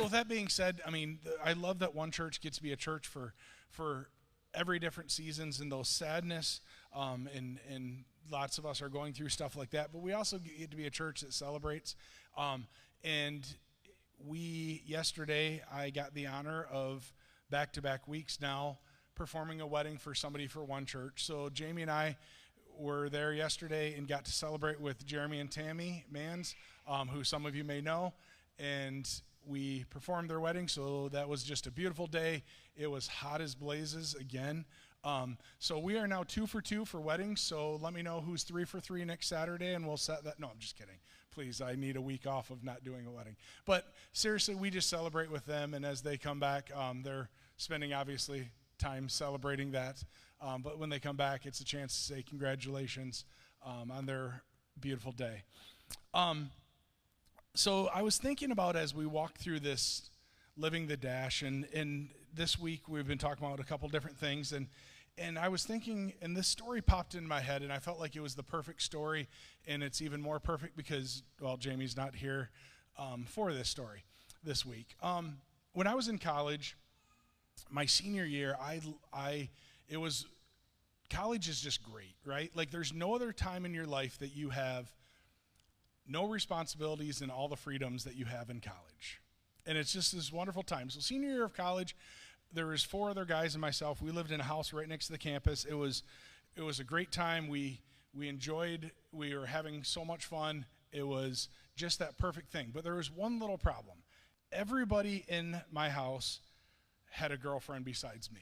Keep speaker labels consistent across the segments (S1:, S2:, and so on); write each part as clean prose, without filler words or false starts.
S1: So with that being said, I mean, I love that One Church gets to be a church for every different seasons and those sadness, and lots of us are going through stuff like that. But we also get to be a church that celebrates. And yesterday, I got the honor of back-to-back weeks now performing a wedding for somebody for One Church. So Jamie and I were there yesterday and got to celebrate with Jeremy and Tammy Mans, who some of you may know, and we performed their wedding. So that was just a beautiful day. It was hot as blazes again. So we are now 2 for 2 for weddings. So let me know who's 3 for 3 next Saturday, and we'll set that. No, I'm just kidding. Please, I need a week off of not doing a wedding. But seriously, we just celebrate with them, and as they come back, they're spending obviously time celebrating that. But when they come back, it's a chance to say congratulations on their beautiful day. So I was thinking about, as we walk through this Living the Dash, and this week we've been talking about a couple different things, and I was thinking, and this story popped in my head, and I felt like it was the perfect story, and it's even more perfect because, well, Jamie's not here for this story this week. When I was in college, my senior year, college is just great, right? Like, there's no other time in your life that you have no responsibilities and all the freedoms that you have in college. And it's just this wonderful time. So senior year of college, there was 4 other guys and myself. We lived in a house right next to the campus. It was a great time. We enjoyed, we were having so much fun. It was just that perfect thing. But there was one little problem. Everybody in my house had a girlfriend besides me.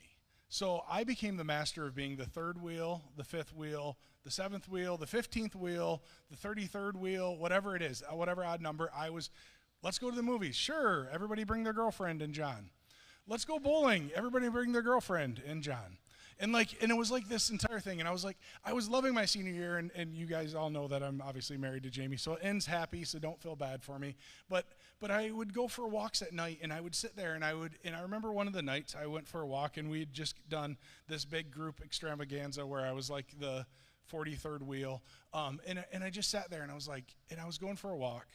S1: So I became the master of being the 3rd wheel, the 5th wheel, the 7th wheel, the 15th wheel, the 33rd wheel, whatever it is, whatever odd number. Let's go to the movies. Sure, everybody bring their girlfriend and John. Let's go bowling. Everybody bring their girlfriend and John. And it was like this entire thing. And I was loving my senior year, and you guys all know that I'm obviously married to Jamie, so it ends happy, so don't feel bad for me. But I would go for walks at night, and I would sit there, and I remember one of the nights I went for a walk, and we had just done this big group extravaganza where I was like the 43rd wheel. And I just sat there, and I was going for a walk,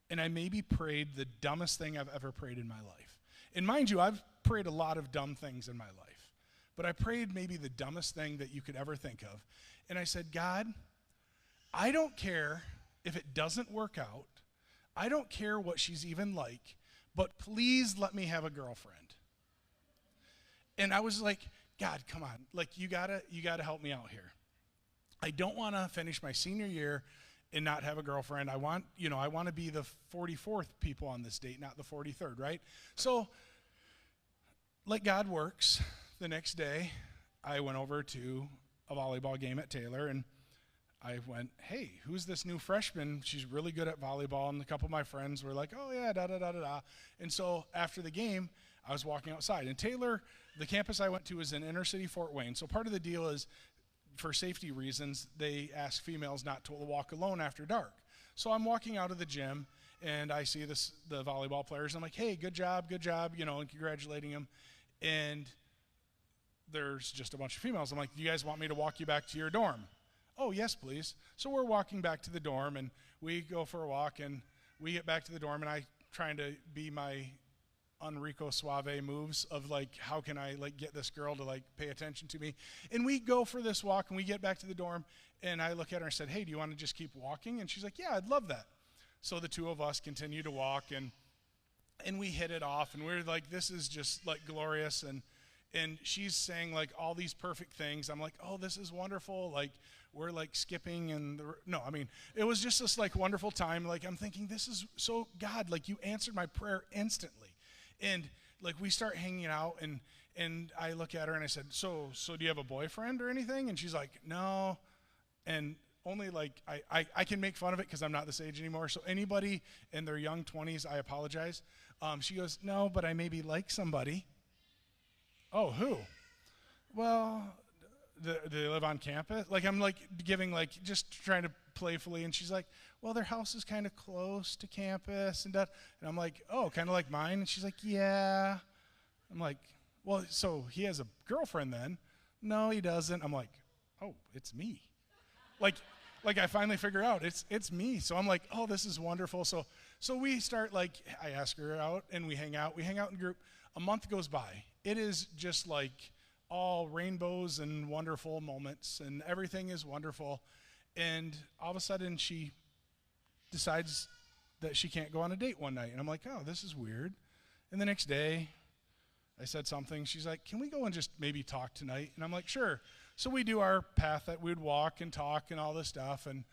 S1: and I maybe prayed the dumbest thing I've ever prayed in my life. And mind you, I've prayed a lot of dumb things in my life, but I prayed maybe the dumbest thing that you could ever think of. And I said, God, I don't care if it doesn't work out. I don't care what she's even like, but please let me have a girlfriend. And I was like, God, come on. Like, you gotta help me out here. I don't want to finish my senior year and not have a girlfriend. I want to be the 44th people on this date, not the 43rd, right? So, like God works, the next day I went over to a volleyball game at Taylor, and I went, hey, who's this new freshman? She's really good at volleyball. And a couple of my friends were like, oh, yeah, da-da-da-da-da. And so after the game, I was walking outside. And Taylor, the campus I went to is in inner city Fort Wayne. So part of the deal is, for safety reasons, they ask females not to walk alone after dark. So I'm walking out of the gym, and I see the volleyball players. I'm like, hey, good job, and congratulating them. And there's just a bunch of females. I'm like, do you guys want me to walk you back to your dorm? Oh, yes, please. So we're walking back to the dorm, and we go for a walk, and we get back to the dorm, and I trying to be my Enrico Suave moves of like, how can I like get this girl to like pay attention to me? And we go for this walk, and we get back to the dorm, and I look at her and said, hey, do you want to just keep walking? And she's like, yeah, I'd love that. So the two of us continue to walk, and we hit it off, and we're like, this is just like glorious. And she's saying like all these perfect things. I'm like, oh, this is wonderful. Like, we're like skipping, and it was just this like wonderful time. Like, I'm thinking, this is so, God, like, you answered my prayer instantly. And like, we start hanging out, and I look at her and I said, so do you have a boyfriend or anything? And she's like, no. And only like, I can make fun of it because I'm not this age anymore. So anybody in their young 20s, I apologize. She goes, no, but I maybe like somebody. Oh, who? Well, do they live on campus? Like, I'm like giving like, just trying to playfully, and she's like, well, their house is kind of close to campus and that. And I'm like, oh, kind of like mine? And she's like, yeah. I'm like, well, so he has a girlfriend then? No, he doesn't. I'm like, oh, it's me. Like I finally figure out it's me. So I'm like, oh, this is wonderful. So So we start, like, I ask her out and we hang out. We hang out in group. A month goes by. It is just like all rainbows and wonderful moments, and everything is wonderful. And all of a sudden she decides that she can't go on a date one night. And I'm like, oh, this is weird. And the next day I said something. She's like, can we go and just maybe talk tonight? And I'm like, sure. So we do our path that we would walk and talk and all this stuff. And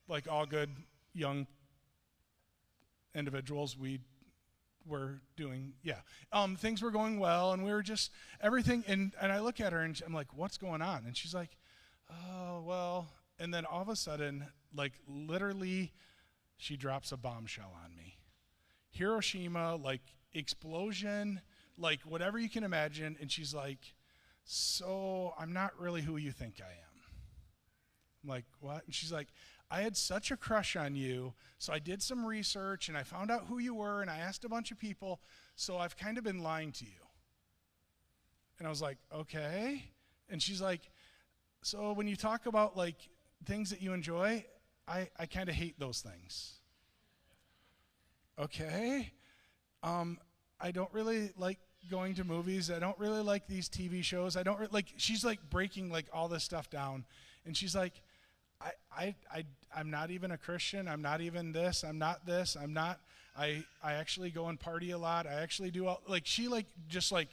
S1: like all good young individuals, we were doing, things were going well, and we were just, everything, and I look at her, and I'm like, what's going on? And she's like, oh, well, and then all of a sudden, like, literally, she drops a bombshell on me. Hiroshima, like, explosion, like, whatever you can imagine, and she's like, so I'm not really who you think I am. I'm like, what? And she's like, I had such a crush on you, so I did some research, and I found out who you were, and I asked a bunch of people, so I've kind of been lying to you. And I was like, okay. And she's like, so when you talk about, like, things that you enjoy, I kind of hate those things. Okay. I don't really like going to movies. I don't really like these TV shows. I don't she's like breaking like all this stuff down, and she's like, I'm not even a Christian. I'm not even this. I'm not this. I'm not. I actually go and party a lot. I actually do all, like, she like just like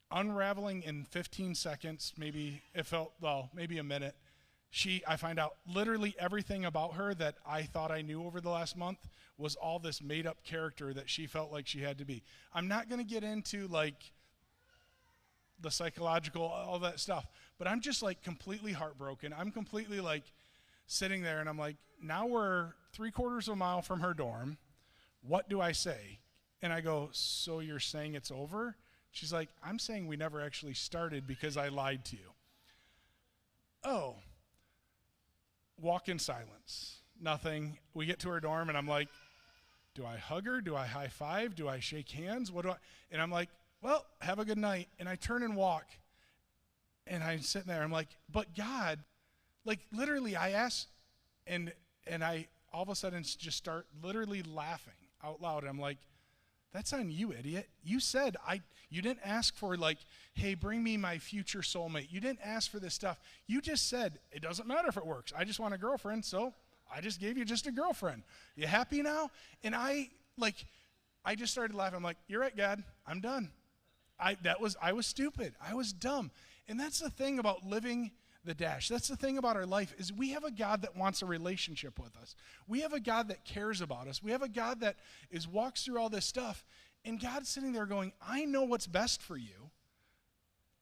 S1: unraveling in 15 seconds, maybe it felt, well, maybe a minute. I find out literally everything about her that I thought I knew over the last month was all this made up character that she felt like she had to be. I'm not going to get into like the psychological, all that stuff, but I'm just like completely heartbroken. I'm completely like sitting there, and I'm like, now we're 3/4 of a mile from her dorm. What do I say? And I go, so you're saying it's over? She's like, I'm saying we never actually started because I lied to you. Oh. Walk in silence. Nothing. We get to her dorm, and I'm like, do I hug her? Do I high five? Do I shake hands? What do I? And I'm like, well, have a good night. And I turn and walk, and I'm sitting there. I'm like, but God, like literally I asked, and I all of a sudden just start literally laughing out loud. I'm like, that's on you, idiot. You said you didn't ask for like, hey, bring me my future soulmate. You didn't ask for this stuff. You just said, it doesn't matter if it works. I just want a girlfriend, so I just gave you just a girlfriend. You happy now? And I just started laughing. I'm like, you're right, God. I'm done. I was stupid. I was dumb. And that's the thing about living the dash. That's the thing about our life, is we have a God that wants a relationship with us. We have a God that cares about us. We have a God that walks through all this stuff, and God's sitting there going, I know what's best for you.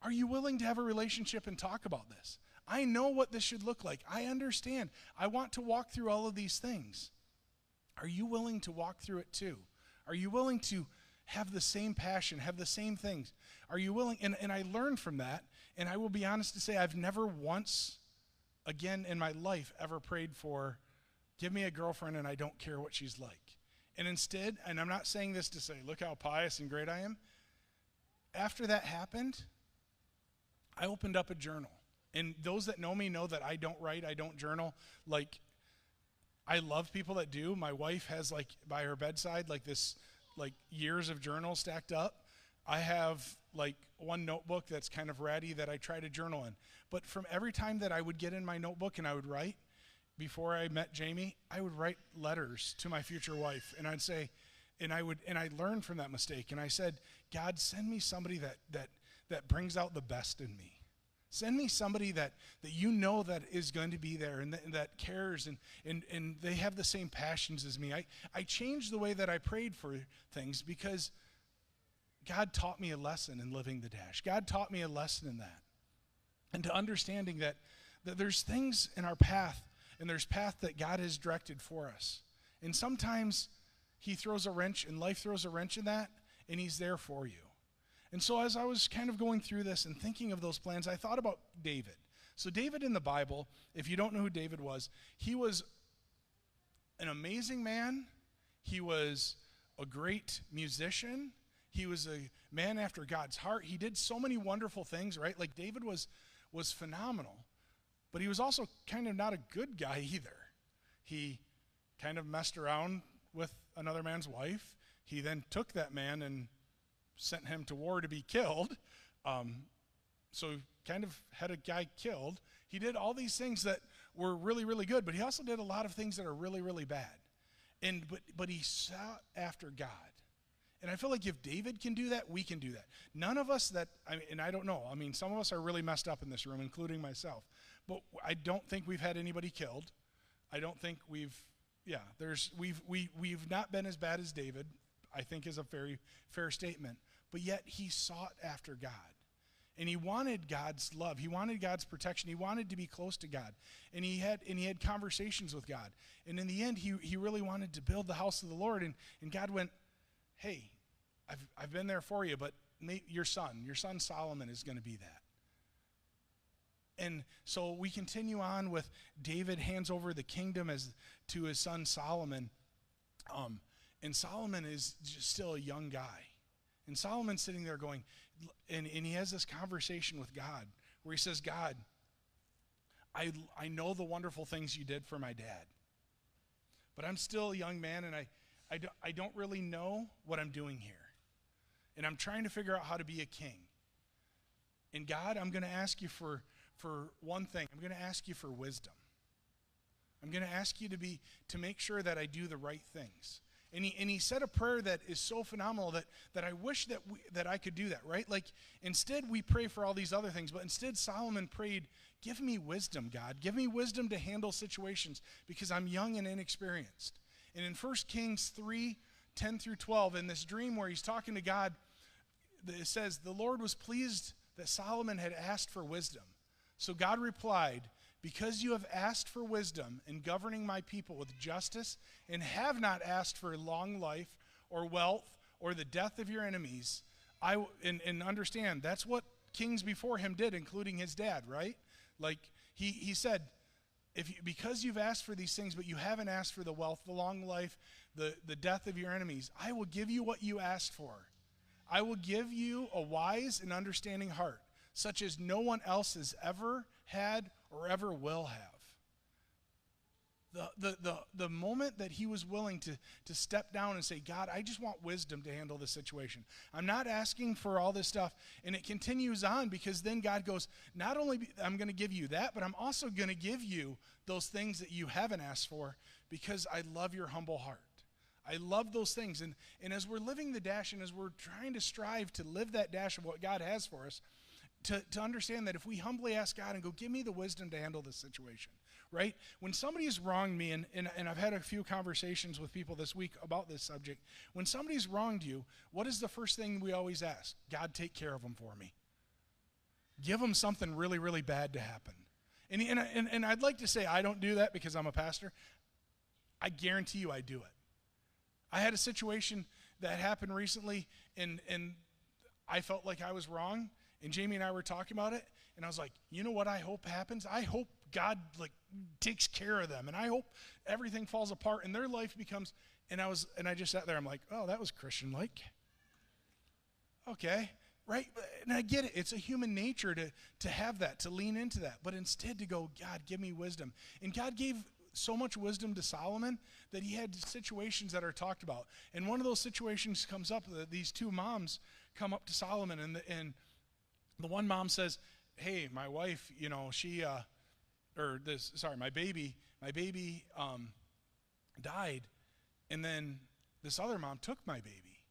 S1: Are you willing to have a relationship and talk about this? I know what this should look like. I understand. I want to walk through all of these things. Are you willing to walk through it too? Are you willing to have the same passion, have the same things? Are you willing? And I learned from that, and I will be honest to say I've never once again in my life ever prayed for, give me a girlfriend and I don't care what she's like. And instead, and I'm not saying this to say, look how pious and great I am. After that happened, I opened up a journal. And those that know me know that I don't write, I don't journal. Like, I love people that do. My wife has, like, by her bedside, like this, like, years of journals stacked up. I have, like, one notebook that's kind of ratty that I try to journal in. But from every time that I would get in my notebook and I would write, before I met Jamie, I would write letters to my future wife. And I'd say, and I learned from that mistake. And I said, God, send me somebody that brings out the best in me. Send me somebody that you know that is going to be there and that cares and they have the same passions as me. I changed the way that I prayed for things because God taught me a lesson in living the dash. God taught me a lesson in that. And to understanding that there's things in our path, and there's path that God has directed for us. And sometimes he throws a wrench, and life throws a wrench in that, and he's there for you. And so as I was kind of going through this and thinking of those plans, I thought about David. So David in the Bible, if you don't know who David was, he was an amazing man. He was a great musician. He was a man after God's heart. He did so many wonderful things, right? Like David was phenomenal. But he was also kind of not a good guy either. He kind of messed around with another man's wife. He then took that man and sent him to war to be killed. So kind of had a guy killed. He did all these things that were really, really good, but he also did a lot of things that are really, really bad. But he sought after God. And I feel like if David can do that, we can do that. None of us and I don't know. I mean, some of us are really messed up in this room, including myself. But I don't think we've had anybody killed. I don't think we've not been as bad as David, I think is a very fair statement. But yet he sought after God. And he wanted God's love. He wanted God's protection. He wanted to be close to God. And he had conversations with God. And in the end, he really wanted to build the house of the Lord. And God went, hey, I've been there for you, but your son Solomon is going to be that. And so we continue on with David hands over the kingdom to his son Solomon. And Solomon is just still a young guy. And Solomon's sitting there going, and he has this conversation with God where he says, God, I know the wonderful things you did for my dad, but I'm still a young man, and I don't really know what I'm doing here. And I'm trying to figure out how to be a king. And God, I'm going to ask you for one thing. I'm going to ask you for wisdom. I'm going to ask you to make sure that I do the right things. And he said a prayer that is so phenomenal that I wish that I could do that, right? Like, instead we pray for all these other things, but instead Solomon prayed, give me wisdom, God. Give me wisdom to handle situations because I'm young and inexperienced. And in 1 Kings 3:10 through 12, in this dream where he's talking to God, it says, the Lord was pleased that Solomon had asked for wisdom. So God replied, because you have asked for wisdom in governing my people with justice and have not asked for long life or wealth or the death of your enemies, and understand that's what kings before him did, including his dad, right? Like he said, because you've asked for these things, but you haven't asked for the wealth, the long life, the death of your enemies, I will give you what you asked for. I will give you a wise and understanding heart, such as no one else has ever had or ever will have. The moment that he was willing to step down and say, God, I just want wisdom to handle this situation. I'm not asking for all this stuff. And it continues on because then God goes, not only I'm going to give you that, but I'm also going to give you those things that you haven't asked for because I love your humble heart. I love those things. And as we're living the dash and as we're trying to strive to live that dash of what God has for us, to understand that if we humbly ask God and go, give me the wisdom to handle this situation, right? When somebody has wronged me, and I've had a few conversations with people this week about this subject, when somebody's wronged you, what is the first thing we always ask? God, take care of them for me. Give them something really, really bad to happen. And I'd like to say I don't do that because I'm a pastor. I guarantee you I do it. I had a situation that happened recently, and I felt like I was wrong. And Jamie and I were talking about it, and I was like, you know what I hope happens? I hope God takes care of them, and I hope everything falls apart and their life becomes, and I just sat there, I'm like, oh, that was Christian-like. Okay, right? And I get it. It's a human nature to have that, to lean into that, but instead to go, God, give me wisdom. And God gave so much wisdom to Solomon that he had situations that are talked about. And one of those situations comes up that these two moms come up to Solomon, and the one mom says, hey, my wife, my baby died, and then this other mom took my baby.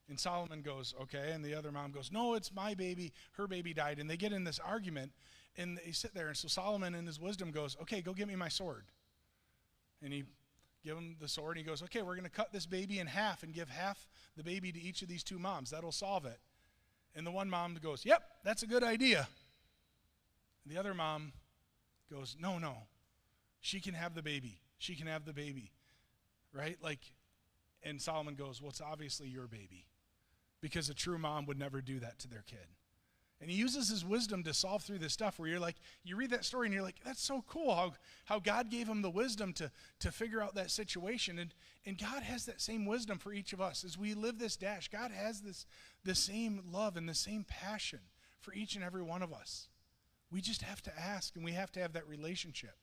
S1: And Solomon goes, okay, and the other mom goes, no, it's my baby, her baby died. And they get in this argument, and they sit there, and so Solomon in his wisdom goes, okay, go get me my sword. And he give him the sword, and he goes, okay, we're going to cut this baby in half and give half the baby to each of these two moms. That'll solve it. And the one mom goes, yep, that's a good idea. And the other mom goes, no, she can have the baby. She can have the baby, right? And Solomon goes, well, it's obviously your baby because a true mom would never do that to their kid. And he uses his wisdom to solve through this stuff where you read that story and you're like, that's so cool how God gave him the wisdom to figure out that situation. And God has that same wisdom for each of us. As we live this dash, God has the same love and the same passion for each and every one of us. We just have to ask, and we have to have that relationship.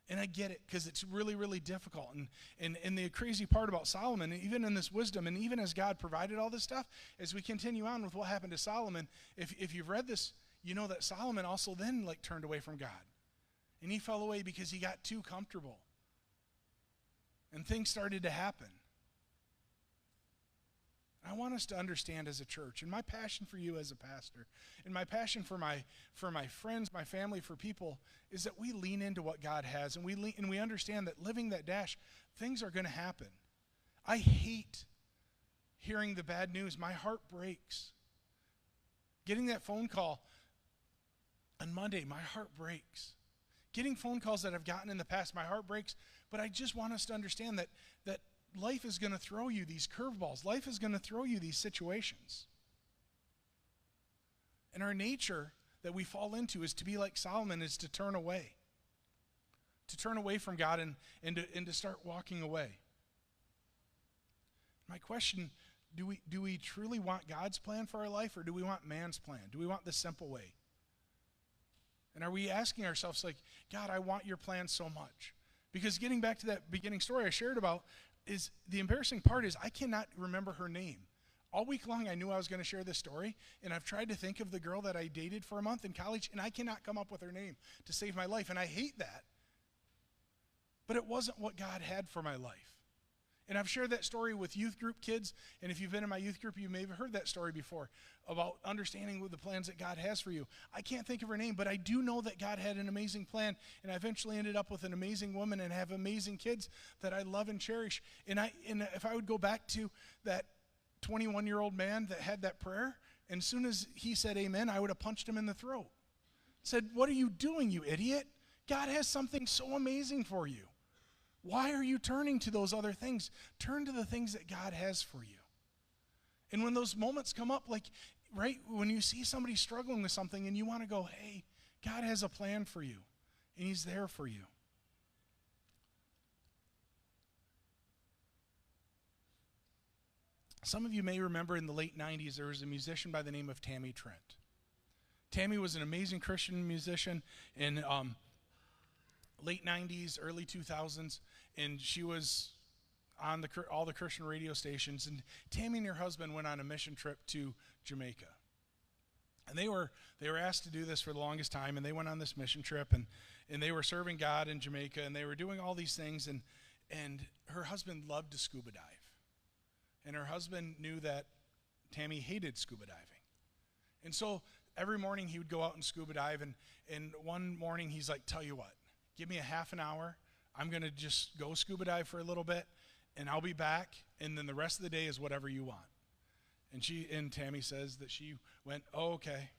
S1: And I get it because it's really, really difficult. And the crazy part about Solomon, even in this wisdom, and even as God provided all this stuff, as we continue on with what happened to Solomon, if you've read this, you know that Solomon also then like turned away from God. And he fell away because he got too comfortable. And things started to happen. I want us to understand as a church, and my passion for you as a pastor, and my passion for my friends, my family, for people, is that we lean into what God has, and we understand that living that dash, things are going to happen. I hate hearing the bad news. My heart breaks. Getting that phone call on Monday, my heart breaks. Getting phone calls that I've gotten in the past, my heart breaks. But I just want us to understand that life is going to throw you these curveballs. Life is going to throw you these situations. And our nature that we fall into is to be like Solomon, is to turn away. To turn away from God and to start walking away. My question, do we truly want God's plan for our life, or do we want man's plan? Do we want the simple way? And are we asking ourselves like, God, I want your plan so much? Because getting back to that beginning story I shared about, is the embarrassing part is I cannot remember her name. All week long I knew I was going to share this story, and I've tried to think of the girl that I dated for a month in college, and I cannot come up with her name to save my life, and I hate that. But it wasn't what God had for my life. And I've shared that story with youth group kids, and if you've been in my youth group, you may have heard that story before about understanding the plans that God has for you. I can't think of her name, but I do know that God had an amazing plan, and I eventually ended up with an amazing woman and have amazing kids that I love and cherish. And if I would go back to that 21-year-old man that had that prayer, and as soon as he said amen, I would have punched him in the throat. Said, what are you doing, you idiot? God has something so amazing for you. Why are you turning to those other things? Turn to the things that God has for you. And when those moments come up, like, right, when you see somebody struggling with something and you want to go, hey, God has a plan for you, and he's there for you. Some of you may remember in the late 90s, there was a musician by the name of Tammy Trent. Tammy was an amazing Christian musician in late 90s, early 2000s, and she was on all the Christian radio stations. And Tammy and her husband went on a mission trip to Jamaica. And they were asked to do this for the longest time, and they went on this mission trip, and they were serving God in Jamaica, and they were doing all these things, and her husband loved to scuba dive. And her husband knew that Tammy hated scuba diving. And so every morning he would go out and scuba dive, and one morning he's like, tell you what, give me a half an hour. I'm going to just go scuba dive for a little bit, and I'll be back, and then the rest of the day is whatever you want. And Tammy says that she went, oh, okay,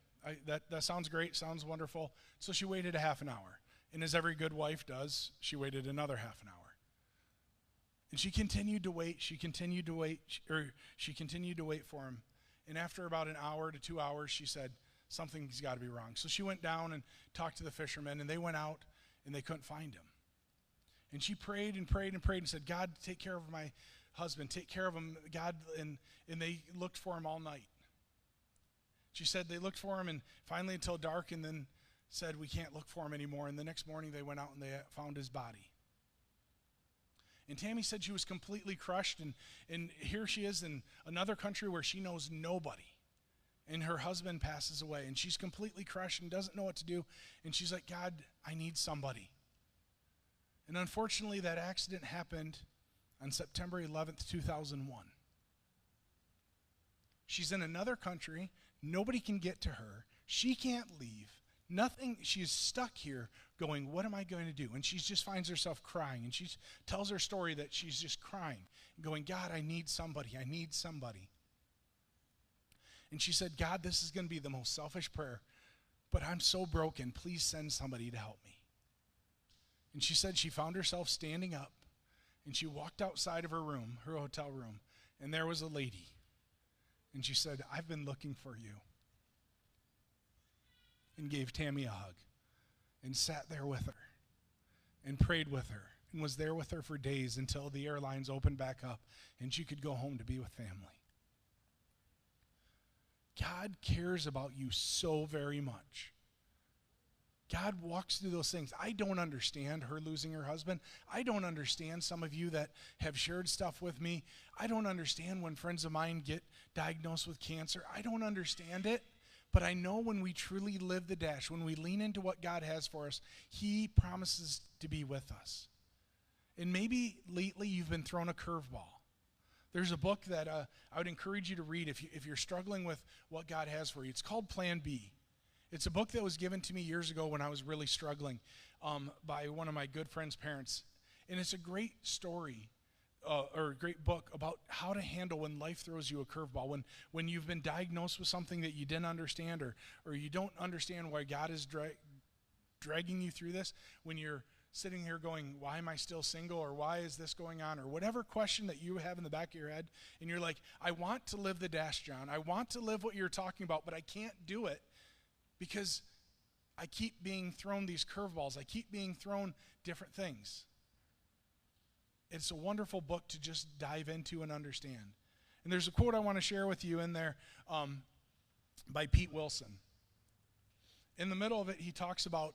S1: that sounds great, sounds wonderful. So she waited a half an hour. And as every good wife does, she waited another half an hour. And she continued to wait, she continued to wait for him. And after about an hour to 2 hours, she said, something's got to be wrong. So she went down and talked to the fishermen, and they went out, and they couldn't find him. And she prayed and prayed and prayed and said, God, take care of my husband, take care of him, God. And they looked for him all night. She said they looked for him, and finally until dark, and then said, we can't look for him anymore. And the next morning they went out and they found his body. And Tammy said she was completely crushed, and here she is in another country where she knows nobody. And her husband passes away, and she's completely crushed and doesn't know what to do. And she's like, God, I need somebody. And unfortunately, that accident happened on September 11th, 2001. She's in another country. Nobody can get to her. She can't leave. Nothing. She's stuck here going, what am I going to do? And she just finds herself crying. And she tells her story that she's just crying, going, God, I need somebody. I need somebody. And she said, God, this is going to be the most selfish prayer, but I'm so broken. Please send somebody to help me. And she said she found herself standing up, and she walked outside of her room, her hotel room, and there was a lady. And she said, I've been looking for you. And gave Tammy a hug and sat there with her and prayed with her and was there with her for days until the airlines opened back up and she could go home to be with family. God cares about you so very much. God walks through those things. I don't understand her losing her husband. I don't understand some of you that have shared stuff with me. I don't understand when friends of mine get diagnosed with cancer. I don't understand it. But I know when we truly live the dash, when we lean into what God has for us, he promises to be with us. And maybe lately you've been thrown a curveball. There's a book that I would encourage you to read if you're struggling with what God has for you. It's called Plan B. It's a book that was given to me years ago when I was really struggling by one of my good friend's parents. And it's a great story or a great book about how to handle when life throws you a curveball, when you've been diagnosed with something that you didn't understand or you don't understand why God is dragging you through this, when you're sitting here going, why am I still single, or why is this going on, or whatever question that you have in the back of your head, and you're like, I want to live the dash, John. I want to live what you're talking about, but I can't do it because I keep being thrown these curveballs. I keep being thrown different things. It's a wonderful book to just dive into and understand. And there's a quote I want to share with you in there by Pete Wilson. In the middle of it, he talks about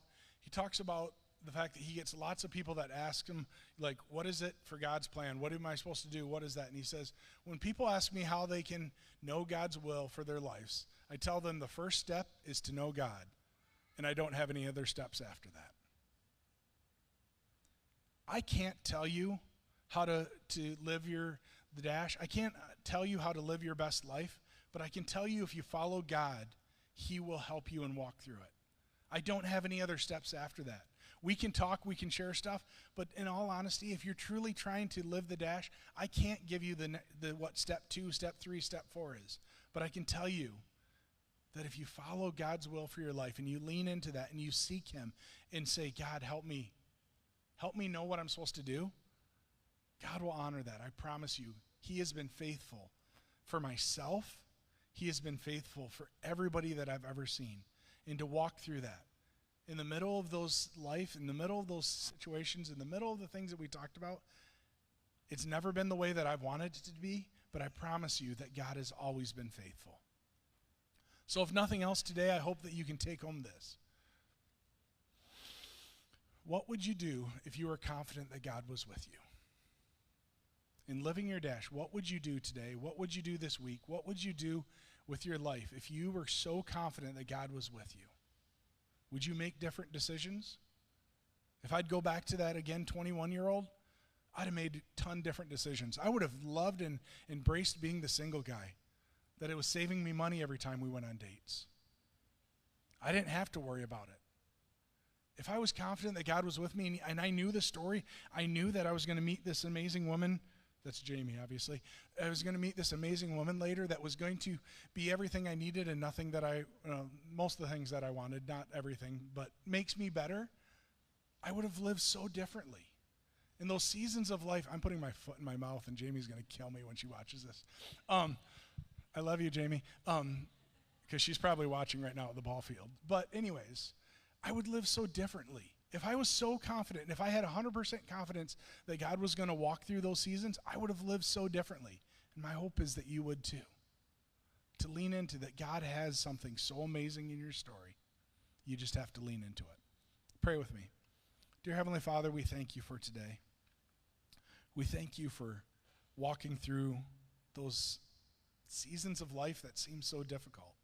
S1: the fact that he gets lots of people that ask him, like, what is it for God's plan? What am I supposed to do? What is that? And he says, when people ask me how they can know God's will for their lives, I tell them the first step is to know God, and I don't have any other steps after that. I can't tell you how to live the dash. I can't tell you how to live your best life, but I can tell you if you follow God, he will help you and walk through it. I don't have any other steps after that. We can talk, we can share stuff, but in all honesty, if you're truly trying to live the dash, I can't give you the what step 2, step 3, step 4 is. But I can tell you that if you follow God's will for your life and you lean into that and you seek him and say, God, help me know what I'm supposed to do, God will honor that. I promise you. He has been faithful for myself. He has been faithful for everybody that I've ever seen. And to walk through that. In the middle of those life, in the middle of those situations, in the middle of the things that we talked about, it's never been the way that I've wanted it to be, but I promise you that God has always been faithful. So if nothing else today, I hope that you can take home this. What would you do if you were confident that God was with you? In living your dash, what would you do today? What would you do this week? What would you do with your life if you were so confident that God was with you? Would you make different decisions? If I'd go back to that again, 21-year-old, I'd have made a ton different decisions. I would have loved and embraced being the single guy, that it was saving me money every time we went on dates. I didn't have to worry about it. If I was confident that God was with me and I knew the story, I knew that I was going to meet this amazing woman. That's Jamie, obviously. I was going to meet this amazing woman later that was going to be everything I needed and nothing that most of the things that I wanted, not everything, but makes me better. I would have lived so differently. In those seasons of life, I'm putting my foot in my mouth and Jamie's going to kill me when she watches this. I love you, Jamie, because she's probably watching right now at the ball field. But anyways, I would live so differently. If I was so confident, if I had 100% confidence that God was going to walk through those seasons, I would have lived so differently. And my hope is that you would too. To lean into that God has something so amazing in your story. You just have to lean into it. Pray with me. Dear Heavenly Father, we thank you for today. We thank you for walking through those seasons of life that seem so difficult.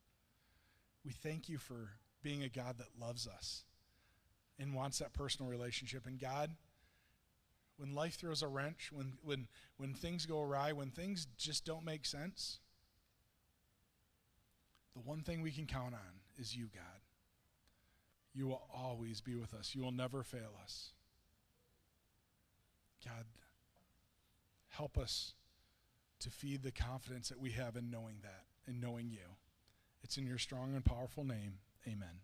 S1: We thank you for being a God that loves us and wants that personal relationship. And God, when life throws a wrench, when things go awry, when things just don't make sense, the one thing we can count on is you, God. You will always be with us. You will never fail us. God, help us to feed the confidence that we have in knowing that, in knowing you. It's in your strong and powerful name. Amen.